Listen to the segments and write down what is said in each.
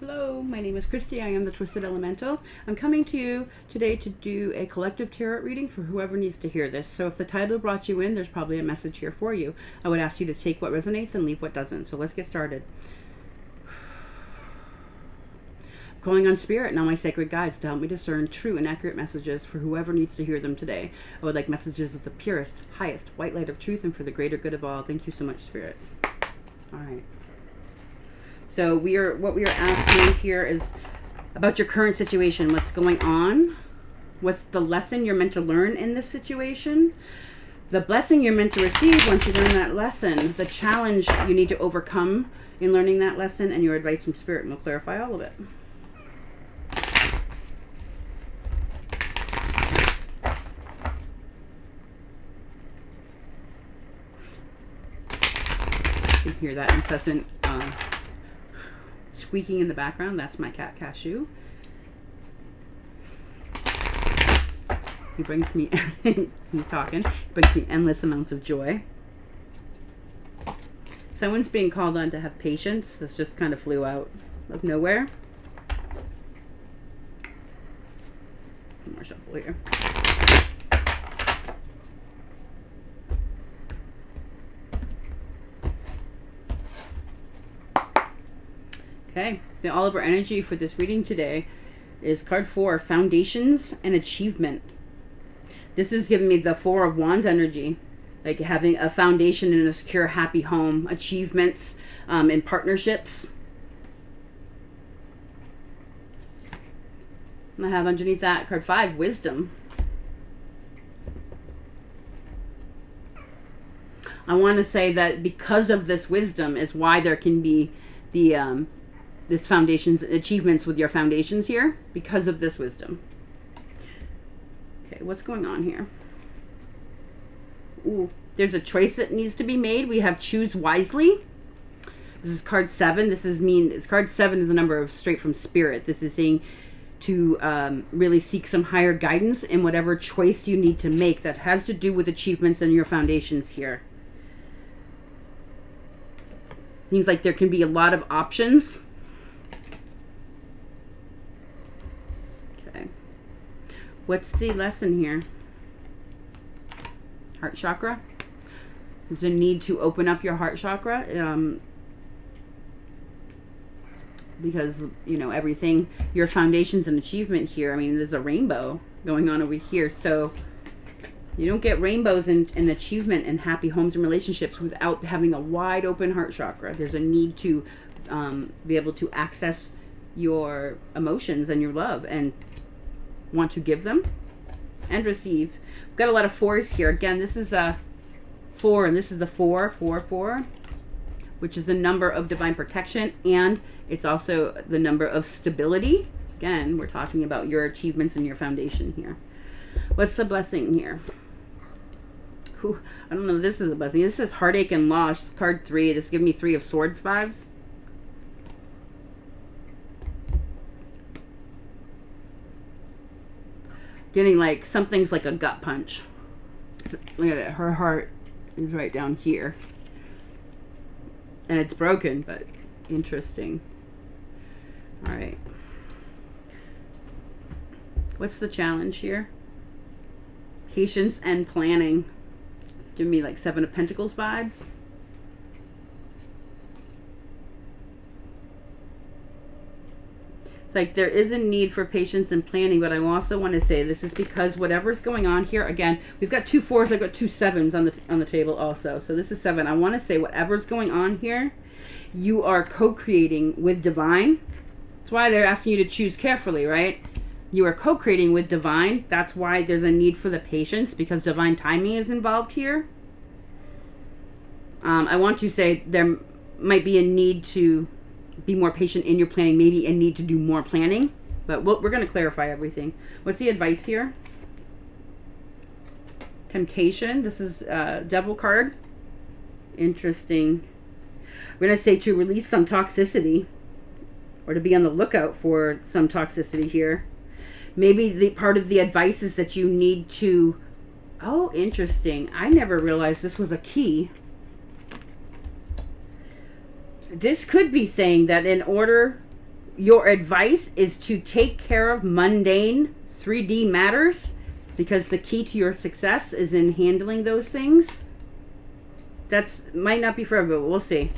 Hello, my name is Kristi. I am the Twisted Elemental. I'm coming to you today to do a collective tarot reading for whoever needs to hear this. So if the title brought you in, there's probably a message here for you. I would ask you to take what resonates and leave what doesn't. So let's get started. Calling on Spirit and all my sacred guides to help me discern true and accurate messages for whoever needs to hear them today. I would like messages of the purest, highest, white light of truth and for the greater good of all. Thank you so much, Spirit. All right. So what we are asking here is about your current situation. What's going on? What's the lesson you're meant to learn in this situation? The blessing you're meant to receive once you learn that lesson. The challenge you need to overcome in learning that lesson, and your advice from Spirit, and we'll clarify all of it. You can hear that incessant squeaking in the background. That's my cat Cashew. He brings me he's talking. He brings me endless amounts of joy. Someone's being called on to have patience. This just kind of flew out of nowhere. One more shuffle here. Okay, the all of our energy for this reading today is card 4, Foundations and Achievement. This is giving me the 4 of Wands energy, like having a foundation in a secure, happy home, achievements in partnerships. And I have underneath that card 5, Wisdom. I want to say that because of this wisdom is why there can be the this foundations achievements with your foundations here, because of this wisdom. Okay, what's going on here? Ooh, there's a choice that needs to be made. We have choose wisely. This is card 7. Card 7 is a number of straight from Spirit. This is saying to really seek some higher guidance in whatever choice you need to make that has to do with achievements and your foundations here. Seems like there can be a lot of options. Okay. What's the lesson here? Heart chakra. There's a need to open up your heart chakra. Because, you know, everything, your foundations and achievement here. I mean, there's a rainbow going on over here. So you don't get rainbows and achievement and happy homes and relationships without having a wide open heart chakra. There's a need to be able to access your emotions and your love and want to give them and receive. We've got a lot of 4s here. Again, this is a 4 and this is the 4, 4, 4, which is the number of divine protection, and it's also the number of stability. Again, we're talking about your achievements and your foundation here. What's the blessing here? Whew, I don't know. This is a blessing. This is heartache and loss. Card 3. This gives me 3 of Swords vibes. Getting like something's like a gut punch. Look at that. Her heart is right down here. And it's broken, but interesting. All right. What's the challenge here? Patience and planning. Give me like 7 of Pentacles vibes. Like there is a need for patience and planning, but I also want to say this is because whatever's going on here, again, we've got 2 4s, I've got 2 7s on the table also. So this is 7. I want to say whatever's going on here, you are co-creating with divine. That's why they're asking you to choose carefully, right? You are co-creating with divine. That's why there's a need for the patience, because divine timing is involved here. I want to say there might be a need to be more patient in your planning, maybe a need to do more planning, but we're going to clarify everything. What's the advice here? Temptation. This is Devil card. Interesting. We're going to say to release some toxicity, or to be on the lookout for some toxicity here. Maybe the part of the advice is that you need to... Oh, interesting. I never realized this was a key. This could be saying that in order your advice is to take care of mundane 3D matters, because the key to your success is in handling those things. That's might not be for everyone, but we'll see.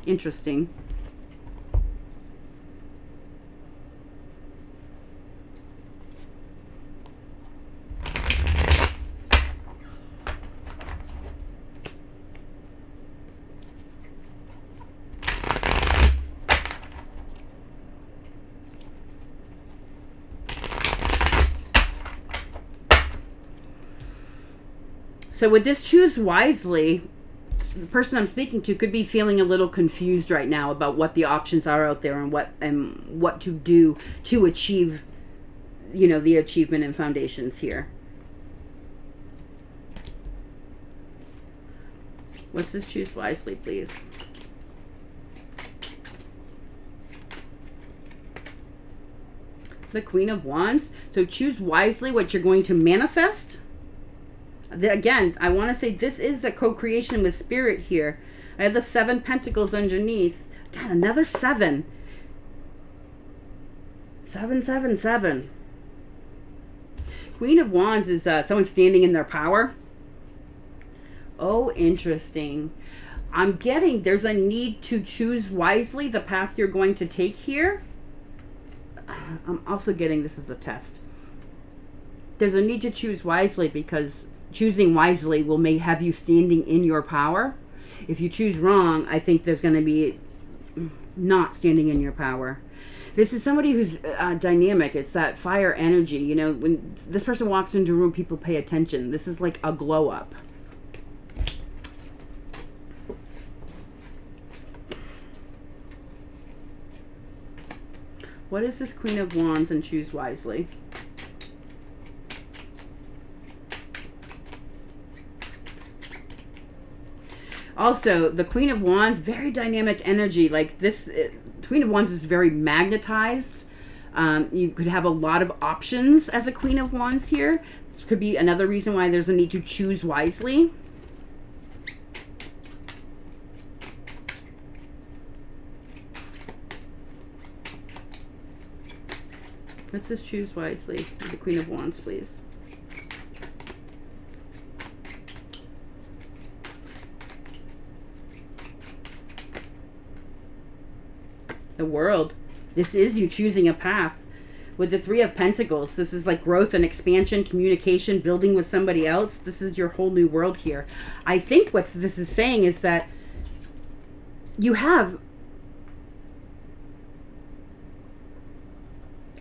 Interesting. So with this choose wisely, the person I'm speaking to could be feeling a little confused right now about what the options are out there and what to do to achieve, the achievement and foundations here. What's this choose wisely, please? The Queen of Wands. So choose wisely what you're going to manifest. Again, I want to say this is a co-creation with spirit here. I have the 7 Pentacles underneath. God, another 7. 777. Queen of Wands is someone standing in their power. Oh, interesting. I'm getting there's a need to choose wisely the path you're going to take here. I'm also getting this is a test. There's a need to choose wisely because choosing wisely will may have you standing in your power. If you choose wrong, I think there's going to be not standing in your power. This is somebody who's dynamic. It's that fire energy. When this person walks into a room, people pay attention. This is like a glow up. What is this Queen of Wands and choose wisely? Also, the Queen of Wands, very dynamic energy. Like this, Queen of Wands is very magnetized. You could have a lot of options as a Queen of Wands here. This could be another reason why there's a need to choose wisely. Let's just choose wisely. The Queen of Wands, please. The World. This is you choosing a path. With the 3 of Pentacles, this is like growth and expansion, communication, building with somebody else. This is your whole new world here. I think what this is saying is that you have...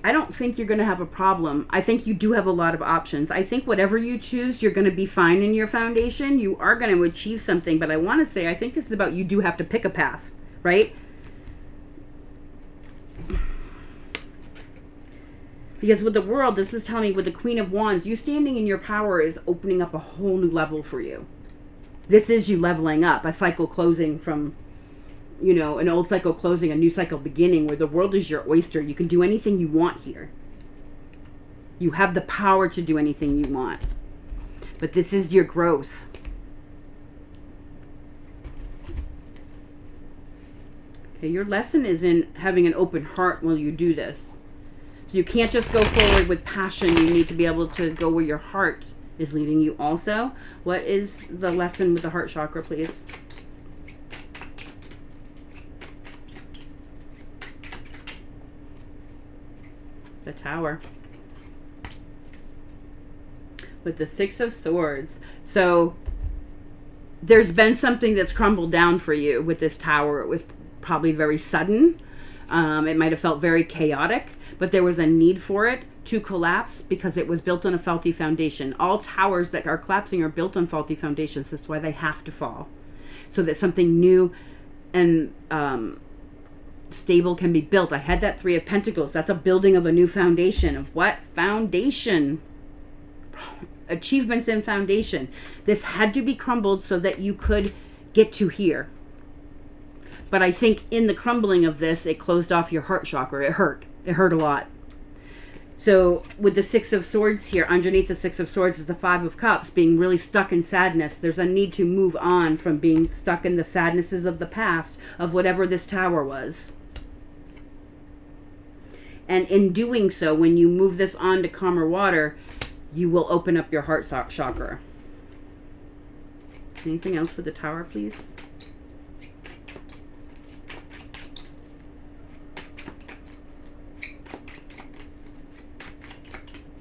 I don't think you're going to have a problem. I think you do have a lot of options. I think whatever you choose, you're going to be fine in your foundation. You are going to achieve something. But I want to say, I think this is about you do have to pick a path, right? Because with the World, this is telling me with the Queen of Wands, you standing in your power is opening up a whole new level for you. This is you leveling up, a cycle closing from... an old cycle closing, a new cycle beginning, where the world is your oyster. You can do anything you want here. You have the power to do anything you want. But this is your growth. Okay, your lesson is in having an open heart while you do this. So you can't just go forward with passion. You need to be able to go where your heart is leading you also. What is the lesson with the heart chakra, please? The Tower. With the 6 of Swords. So there's been something that's crumbled down for you with this Tower. It was probably very sudden. It might have felt very chaotic, but there was a need for it to collapse because it was built on a faulty foundation. All towers that are collapsing are built on faulty foundations. That's why they have to fall. So that something new and stable can be built. I had that 3 of Pentacles. That's a building of a new foundation. Of what? Foundation. Achievements and foundation. This had to be crumbled so that you could get to here. But I think in the crumbling of this, it closed off your heart chakra. It hurt. It hurt a lot. So with the 6 of Swords here, underneath the 6 of Swords is the 5 of Cups, being really stuck in sadness. There's a need to move on from being stuck in the sadnesses of the past, of whatever this Tower was. And in doing so, when you move this on to calmer water, you will open up your heart chakra. Anything else with the Tower, please?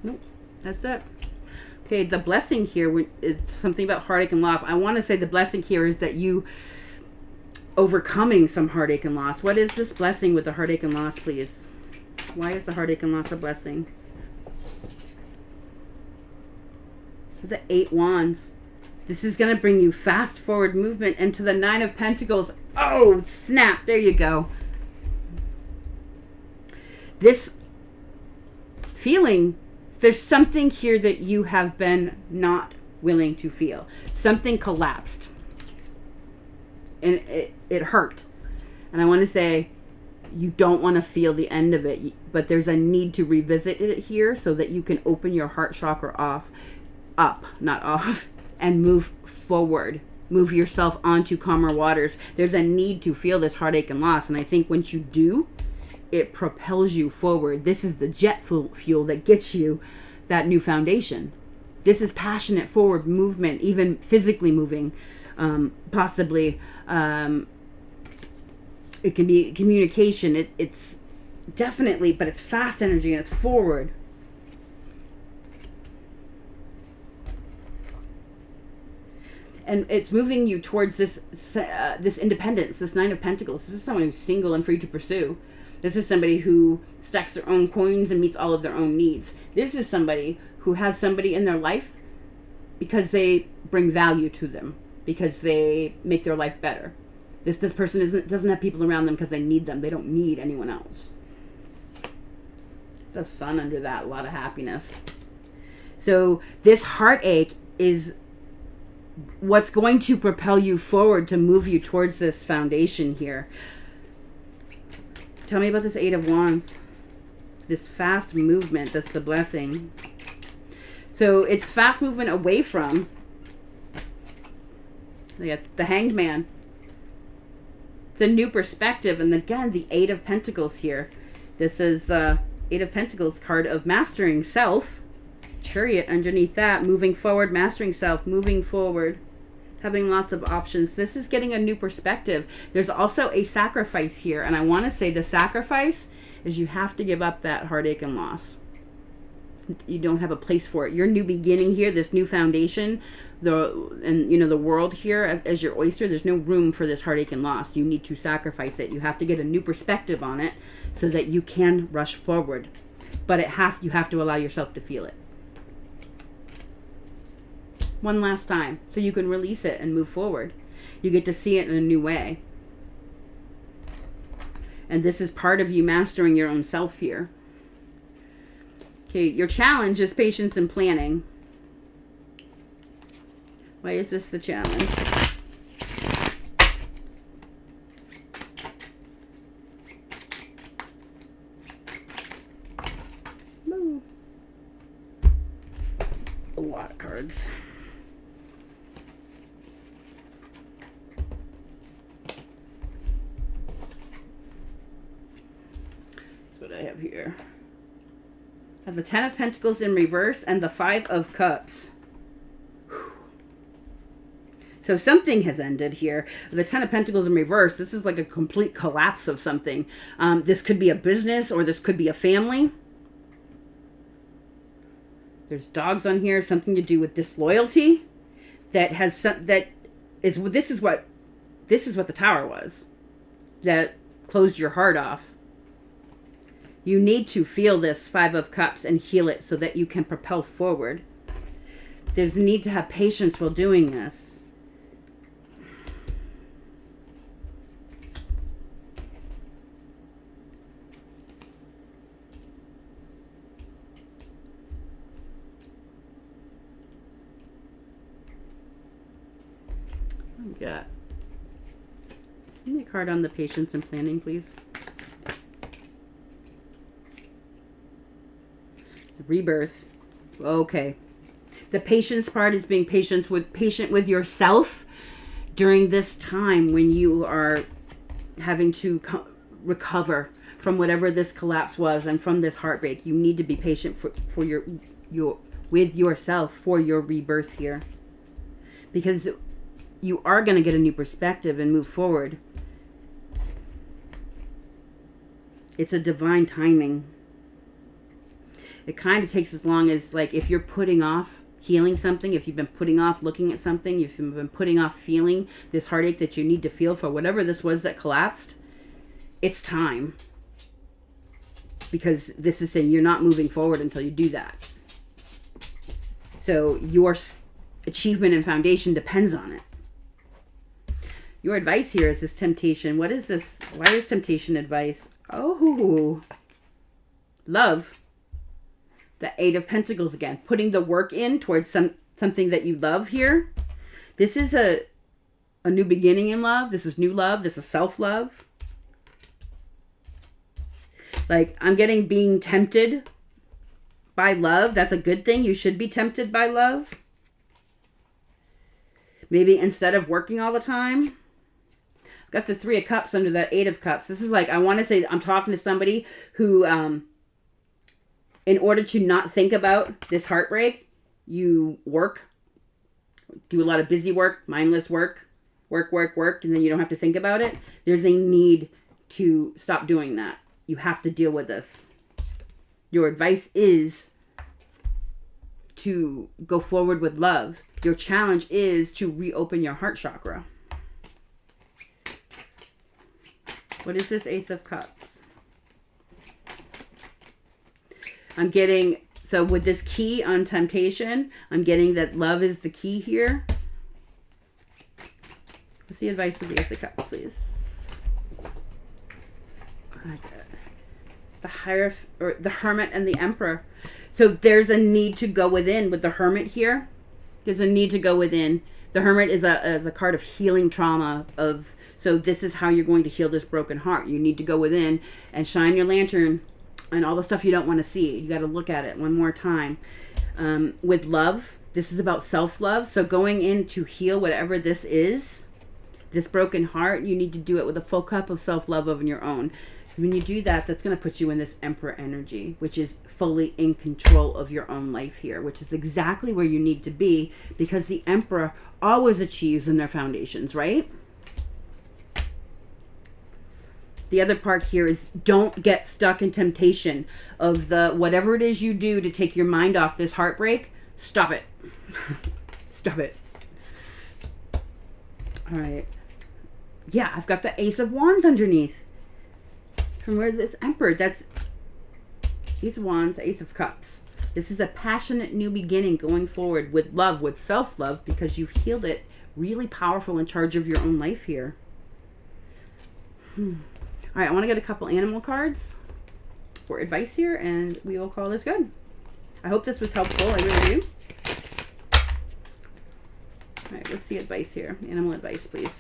Nope, that's it. Okay, the blessing here is something about heartache and loss. I want to say the blessing here is that you overcoming some heartache and loss. What is this blessing with the heartache and loss, please? Why is the heartache and loss a blessing? The 8 Wands. This is going to bring you fast forward movement into the 9 of Pentacles. Oh, snap. There you go. This feeling, there's something here that you have been not willing to feel. Something collapsed. And it hurt. And I want to say, you don't want to feel the end of it, but there's a need to revisit it here so that you can open your heart chakra up, not off, and move forward. Move yourself onto calmer waters. There's a need to feel this heartache and loss. And I think once you do, it propels you forward. This is the jet fuel that gets you that new foundation. This is passionate forward movement, even physically moving, possibly. It can be communication. It's definitely, but it's fast energy and it's forward. And it's moving you towards this independence, this 9 of Pentacles. This is someone who's single and free to pursue. This is somebody who stacks their own coins and meets all of their own needs. This is somebody who has somebody in their life because they bring value to them, because they make their life better. This person doesn't have people around them because they need them. They don't need anyone else. The Sun under that, a lot of happiness. So this heartache is what's going to propel you forward to move you towards this foundation here. Tell me about this 8 of Wands. This fast movement, that's the blessing. So it's fast movement away from the Hanged Man. It's a new perspective. And again, the 8 of Pentacles here. This is 8 of Pentacles card of mastering self. Chariot underneath that. Moving forward, mastering self, moving forward. Having lots of options. This is getting a new perspective. There's also a sacrifice here. And I want to say the sacrifice is you have to give up that heartache and loss. You don't have a place for it. Your new beginning here, this new foundation, the world here as your oyster, there's no room for this heartache and loss. You need to sacrifice it. You have to get a new perspective on it so that you can rush forward. But you have to allow yourself to feel it. One last time so you can release it and move forward. You get to see it in a new way. And this is part of you mastering your own self here. Okay, your challenge is patience and planning. Why is this the challenge? Woo. A lot of cards. That's what I have here. I have the 10 of Pentacles in reverse and the 5 of Cups. Whew. So something has ended here. The 10 of Pentacles in reverse, this is like a complete collapse of something. This could be a business or this could be a family. There's dogs on here, something to do with disloyalty. This is what the Tower was. That closed your heart off. You need to feel this 5 of Cups and heal it so that you can propel forward. There's a need to have patience while doing this. What do we got? Give me a card on the patience and planning, please. Rebirth. Okay. The patience part is being patient with yourself during this time when you are having to recover from whatever this collapse was and from this heartbreak. You need to be patient for your with yourself for your rebirth here, because you are going to get a new perspective and move forward. It's a divine timing. It kind of takes as long as, like, if you're putting off healing something, if you've been putting off looking at something, if you've been putting off feeling this heartache that you need to feel for whatever this was that collapsed, it's time. Because this is saying you're not moving forward until you do that. So your achievement and foundation depends on it. Your advice here is this temptation. What is this? Why is temptation advice? Oh, love. The Eight of Pentacles again. Putting the work in towards something that you love here. This is a new beginning in love. This is new love. This is self-love. Like, I'm getting being tempted by love. That's a good thing. You should be tempted by love. Maybe instead of working all the time. I've got the Three of Cups under that Eight of Cups. This is like, I want to say I'm talking to somebody who, in order to not think about this heartbreak, you work, do a lot of busy work, mindless work, work, and then you don't have to think about it. There's a need to stop doing that. You have to deal with this. Your advice is to go forward with love. Your challenge is to reopen your heart chakra. What is this Ace of Cups? I'm getting, so with this key on temptation, I'm getting that love is the key here. What's the advice with the Ace of Cups, please? Okay. The Hierophant, or the Hermit and the Emperor. So there's a need to go within with the Hermit here. There's a need to go within. The Hermit is a card of healing trauma. So this is how you're going to heal this broken heart. You need to go within and shine your lantern on all the stuff you don't want to see. You got to look at it one more time. With love, this is about self-love. So going in to heal whatever this is, this broken heart, you need to do it with a full cup of self-love of your own. When you do that, that's going to put you in this Emperor energy, which is fully in control of your own life here, which is exactly where you need to be, because the Emperor always achieves in their foundations, right? The other part here is don't get stuck in temptation of the whatever it is you do to take your mind off this heartbreak. Stop it. Stop it. All right. Yeah, I've got the Ace of Wands underneath. From where this Emperor, that's Ace of Wands, Ace of Cups. This is a passionate new beginning going forward with love, with self-love, because you've healed it. Really powerful, in charge of your own life here. All right, I want to get a couple animal cards for advice here, and we will call this good. I hope this was helpful. I really do. All right, let's see advice here. Animal advice, please.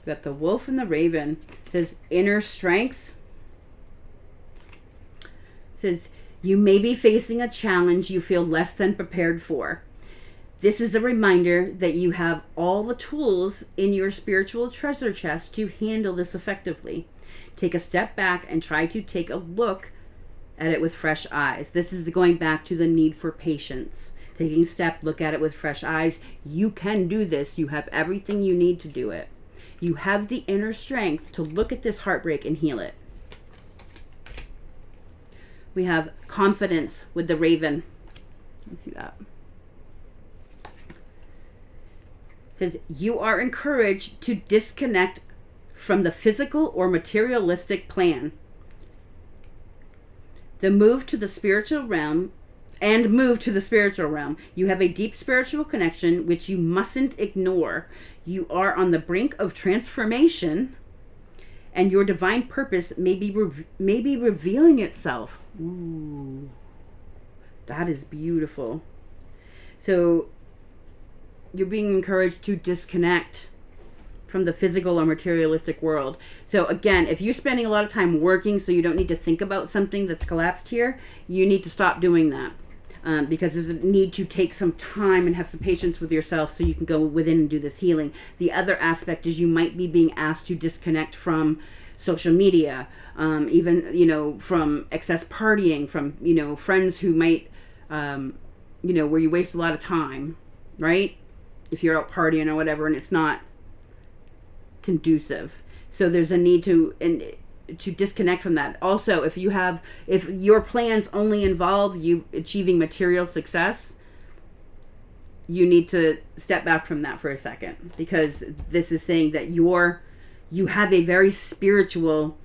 Got the Wolf and the Raven. It says inner strength. It says you may be facing a challenge you feel less than prepared for. This is a reminder that you have all the tools in your spiritual treasure chest to handle this effectively. Take a step back and try to take a look at it with fresh eyes. This is going back to the need for patience. Taking a step, look at it with fresh eyes. You can do this. You have everything you need to do it. You have the inner strength to look at this heartbreak and heal it. We have confidence with the Raven. Let's see that. It says, you are encouraged to disconnect from the physical or materialistic plan. Move to the spiritual realm. You have a deep spiritual connection which you mustn't ignore. You are on the brink of transformation, and your divine purpose may be revealing itself. Ooh. That is beautiful. So you're being encouraged to disconnect from the physical or materialistic world. So again, if you're spending a lot of time working so you don't need to think about something that's collapsed here, you need to stop doing that. Because there's a need to take some time and have some patience with yourself so you can go within and do this healing. The other aspect is you might be being asked to disconnect from social media, even, from excess partying, from, friends who might, where you waste a lot of time, right? If you're out partying or whatever and it's not conducive. So there's a need to disconnect from that. Also, if your plans only involve you achieving material success, you need to step back from that for a second, because this is saying that you have a very spiritual,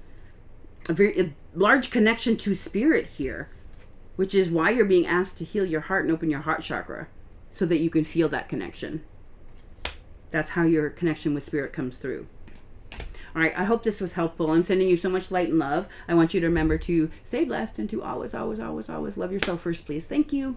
a very large connection to spirit here, which is why you're being asked to heal your heart and open your heart chakra so that you can feel that connection. That's how your connection with spirit comes through. All right, I hope this was helpful. I'm sending you so much light and love. I want you to remember to stay blessed and to always, always, always, always love yourself first, please. Thank you.